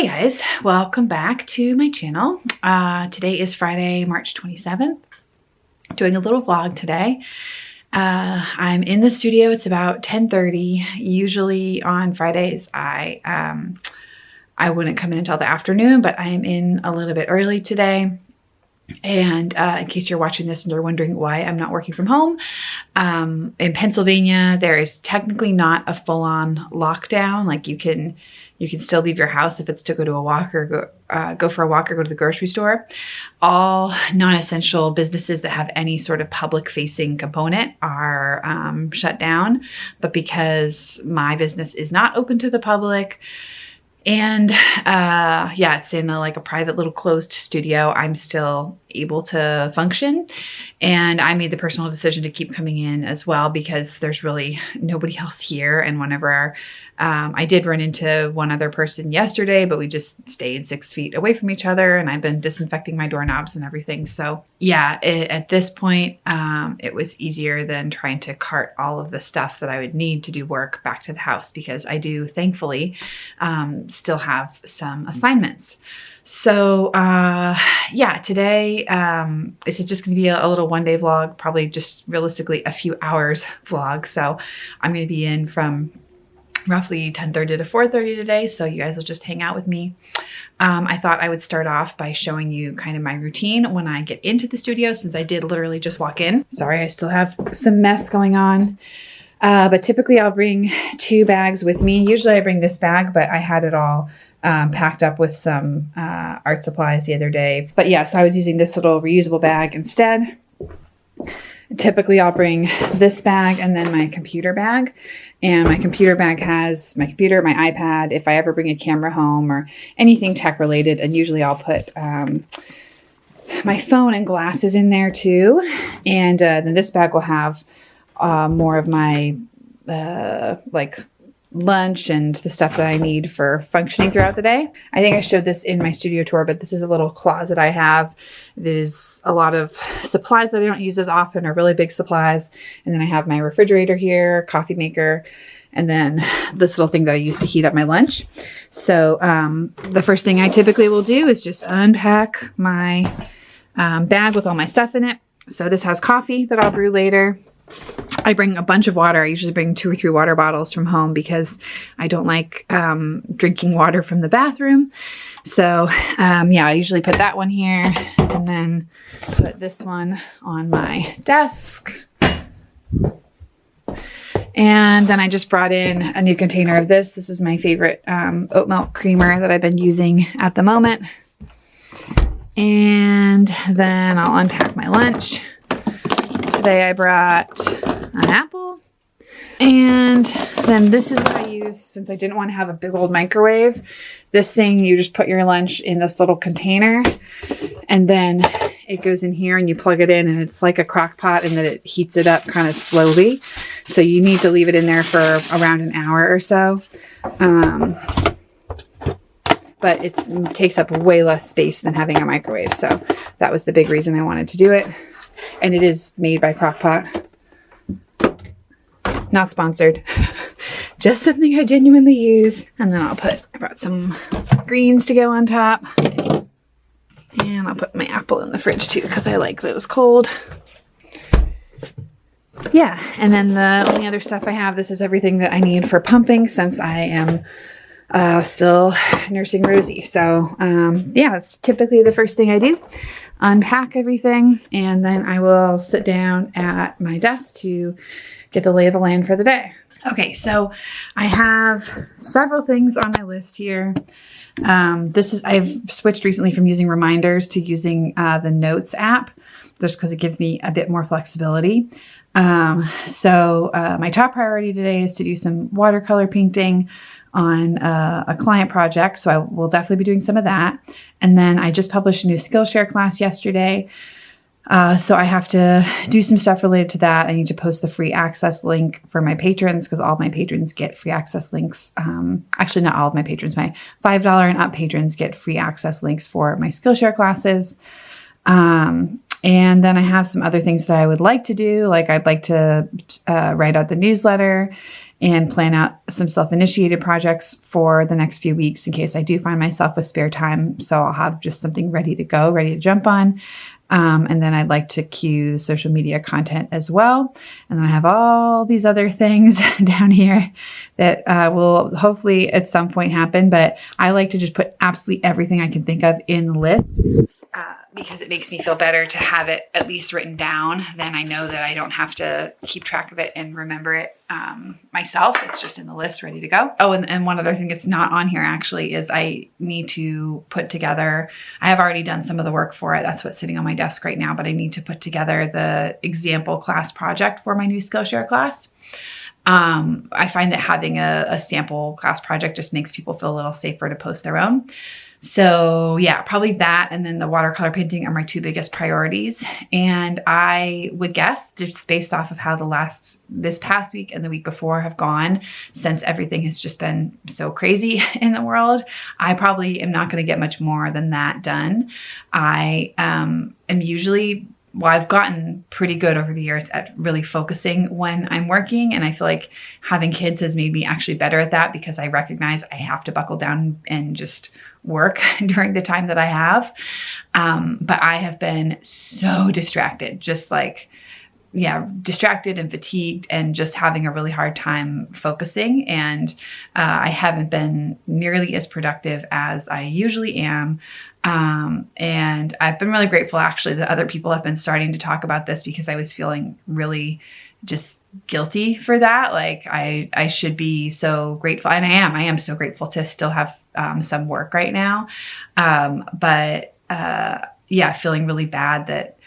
Hey guys, welcome back to my channel. Today is Friday, March 27th. Doing a little vlog today. I'm in the studio. It's about 10:30. Usually on Fridays I wouldn't come in until the afternoon, but I am in a little bit early today. And in case you're watching this and you're wondering why I'm not working from home, in Pennsylvania there is technically not a full-on lockdown. Like you can still leave your house if it's to go to a walk or go for a walk or go to the grocery store. All non-essential businesses that have any sort of public-facing component are shut down. But because my business is not open to the public, and yeah, it's in like a private little closed studio, I'm still able to function. And I made the personal decision to keep coming in as well because there's really nobody else here. And whenever I did run into one other person yesterday, but we just stayed 6 feet away from each other, and I've been disinfecting my doorknobs and everything. So yeah, at this point, it was easier than trying to cart all of the stuff that I would need to do work back to the house, because I do thankfully still have some assignments. So yeah, today this is just going to be a little one-day vlog, probably just realistically a few hours vlog. So I'm going to be in from roughly 10:30 to 4:30 today, so you guys will just hang out with me. I thought I would start off by showing you kind of my routine when I get into the studio, since I did literally just walk in. Sorry, I still have some mess going on. But typically I'll bring 2 bags with me. Usually I bring this bag, but I had it all packed up with some art supplies the other day. But yeah, so I was using this little reusable bag instead. Typically I'll bring this bag and then my computer bag. And my computer bag has my computer, my iPad, if I ever bring a camera home or anything tech related. And usually I'll put my phone and glasses in there too. And then this bag will have more of my like lunch and the stuff that I need for functioning throughout the day. I think I showed this in my studio tour, but this is a little closet I have. There's a lot of supplies that I don't use as often, or really big supplies. And then I have my refrigerator here, coffee maker, and then this little thing that I use to heat up my lunch. So the first thing I typically will do is just unpack my bag with all my stuff in it. So this has coffee that I'll brew later. I bring a bunch of water. I usually bring 2 or 3 water bottles from home because I don't like drinking water from the bathroom. So yeah, I usually put that one here and then put this one on my desk. And then I just brought in a new container of this. This is my favorite oat milk creamer that I've been using at the moment. And then I'll unpack my lunch. Today I brought an apple, and then this is what I use since I didn't want to have a big old microwave. This thing, you just put your lunch in this little container, and then it goes in here and you plug it in, and it's like a crock pot, and then it heats it up kind of slowly. So you need to leave it in there for around an hour or so. But it takes up way less space than having a microwave. So that was the big reason I wanted to do it. And it is made by Crock-Pot. Not sponsored. Just something I genuinely use. And then I brought some greens to go on top. And I'll put my apple in the fridge too, because I like those cold. Yeah, and then the only other stuff I have, this is everything that I need for pumping, since I am still nursing Rosie. So yeah, that's typically the first thing I do. Unpack everything, and then I will sit down at my desk to get the lay of the land for the day. Okay, so I have several things on my list here. I've switched recently from using reminders to using the Notes app, just because it gives me a bit more flexibility. So my top priority today is to do some watercolor painting on a client project. So I will definitely be doing some of that. And then I just published a new Skillshare class yesterday. So I have to do some stuff related to that. I need to post the free access link for my patrons, because all my patrons get free access links. Actually, not all of my patrons. My $5 and up patrons get free access links for my Skillshare classes. And then I have some other things that I would like to do. Like I'd like to write out the newsletter and plan out some self-initiated projects for the next few weeks in case I do find myself with spare time. So I'll have just something ready to go, ready to jump on. And then I'd like to cue the social media content as well. And then I have all these other things down here that will hopefully at some point happen. But I like to just put absolutely everything I can think of in the list. Because it makes me feel better to have it at least written down. Then I know that I don't have to keep track of it and remember it myself. It's just in the list ready to go. Oh, and one other thing that's not on here actually is I need to put together, I have already done some of the work for it. That's what's sitting on my desk right now, but I need to put together the example class project for my new Skillshare class. I find that having a sample class project just makes people feel a little safer to post their own. So yeah, probably that and then the watercolor painting are my two biggest priorities. And I would guess, just based off of how this past week and the week before have gone, since everything has just been so crazy in the world, I probably am not going to get much more than that done. I am usually, well, I've gotten pretty good over the years at really focusing when I'm working. And I feel like having kids has made me actually better at that because I recognize I have to buckle down and just work during the time that I have. But I have been so distracted, just like, yeah, distracted and fatigued and just having a really hard time focusing. And I haven't been nearly as productive as I usually am. And I've been really grateful actually that other people have been starting to talk about this because I was feeling really just guilty for that. Like I should be so grateful, and I am so grateful to still have some work right now. But yeah, feeling really bad that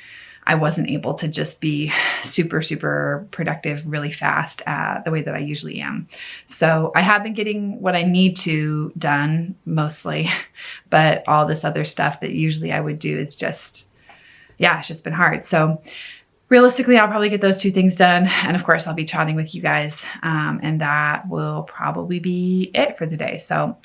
I wasn't able to just be super, super productive really fast the way that I usually am. So I have been getting what I need to done mostly, but all this other stuff that usually I would do is just, yeah, it's just been hard. So realistically, I'll probably get those two things done. And of course, I'll be chatting with you guys. And that will probably be it for the day. So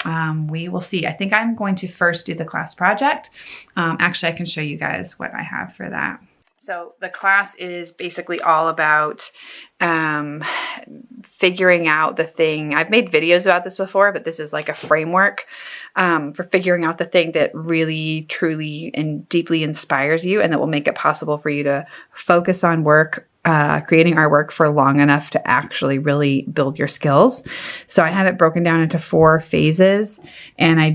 we will see. I think I'm going to first do the class project. Actually, I can show you guys what I have for that. So the class is basically all about figuring out the thing. I've made videos about this before, but this is like a framework for figuring out the thing that really, truly, and deeply inspires you and that will make it possible for you to focus on work, creating artwork for long enough to actually really build your skills. So I have it broken down into 4 phases, and I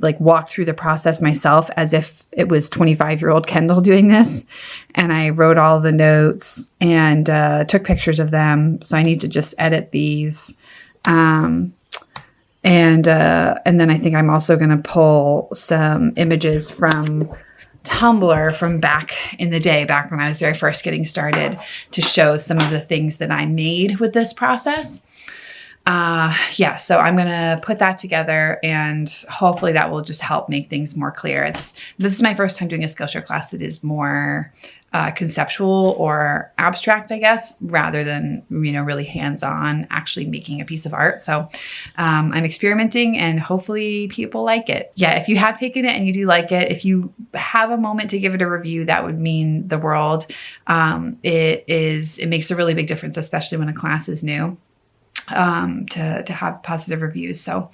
like walked through the process myself as if it was 25-year-old Kendall doing this. And I wrote all the notes and took pictures of them. So I need to just edit these. And then I think I'm also going to pull some images from Tumblr from back in the day, back when I was very first getting started, to show some of the things that I made with this process. Yeah, so I'm going to put that together and hopefully that will just help make things more clear. This is my first time doing a Skillshare class that is more conceptual or abstract, I guess, rather than, really hands-on actually making a piece of art. So I'm experimenting and hopefully people like it. Yeah, if you have taken it and you do like it, if you have a moment to give it a review, that would mean the world. It makes a really big difference, especially when a class is new, to have positive reviews. So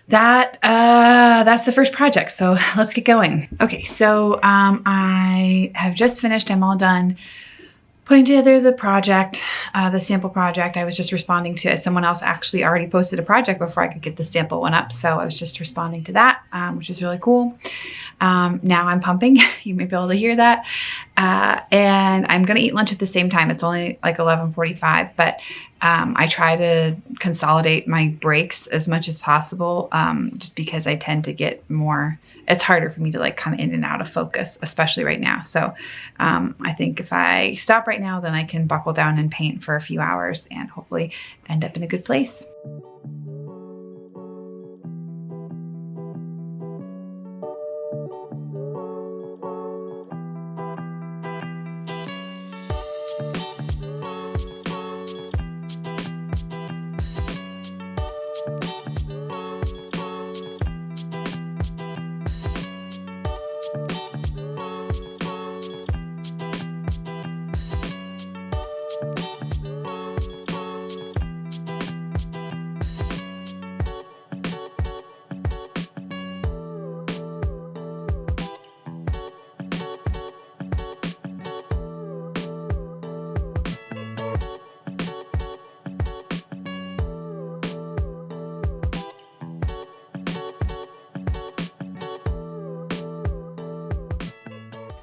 that's the first project. So let's get going. Okay, so I have just finished. I'm all done putting together the project, the sample project. I was just responding to it. Someone else actually already posted a project before I could get the sample one up. So I was just responding to that, which is really cool. Now I'm pumping. You may be able to hear that. And I'm going to eat lunch at the same time. It's only like 11:45, but I try to consolidate my breaks as much as possible, just because I tend to get more, it's harder for me to like come in and out of focus, especially right now. So I think if I stop right now, then I can buckle down and paint for a few hours and hopefully end up in a good place.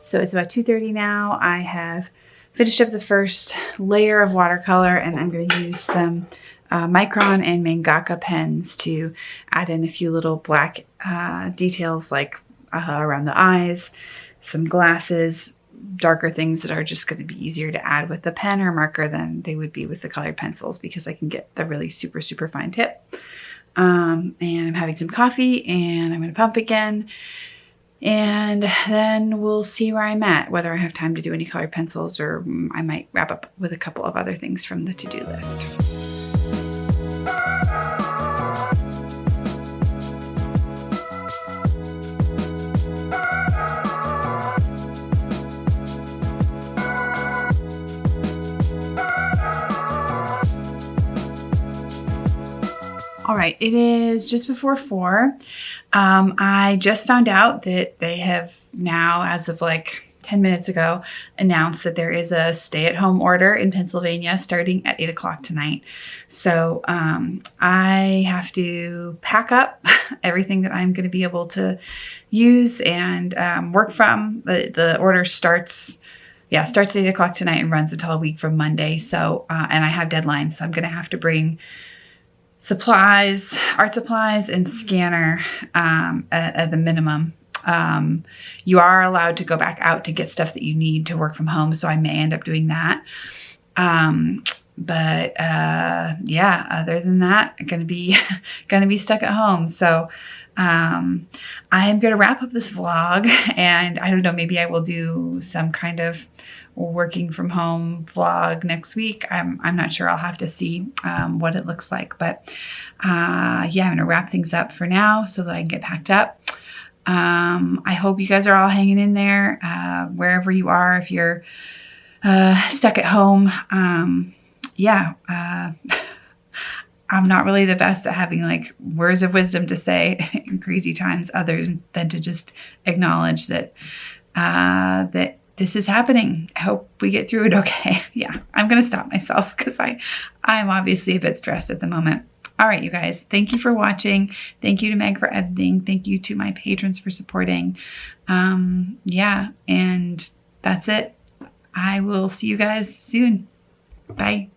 So it's about 2:30 now. I have finished up the first layer of watercolor, and I'm going to use some Micron and Mangaka pens to add in a few little black details like around the eyes, some glasses, darker things that are just going to be easier to add with the pen or marker than they would be with the colored pencils, because I can get the really super, super fine tip. And I'm having some coffee, and I'm going to pump again. And then we'll see where I'm at, whether I have time to do any colored pencils, or I might wrap up with a couple of other things from the to-do list. All right, it is just before 4. I just found out that they have now, as of like 10 minutes ago, announced that there is a stay-at-home order in Pennsylvania starting at 8 o'clock tonight. So I have to pack up everything that I'm going to be able to use and work from. The order starts at 8 o'clock tonight and runs until a week from Monday. So, and I have deadlines, so I'm going to have to bring supplies, art supplies, and scanner at the minimum. You are allowed to go back out to get stuff that you need to work from home, so I may end up doing that. Yeah, other than that, I'm gonna be stuck at home. So I am gonna wrap up this vlog, and I don't know, maybe I will do some kind of working from home vlog next week. I'm not sure. I'll have to see what it looks like. But yeah, I'm gonna wrap things up for now so that I can get packed up. I hope you guys are all hanging in there wherever you are. If you're stuck at home, yeah, I'm not really the best at having like words of wisdom to say in crazy times, other than to just acknowledge that that this is happening. I hope we get through it okay. Yeah, I'm gonna stop myself because I'm obviously a bit stressed at the moment. All right, you guys, thank you for watching. Thank you to Meg for editing. Thank you to my patrons for supporting. Yeah, and that's it. I will see you guys soon. Bye.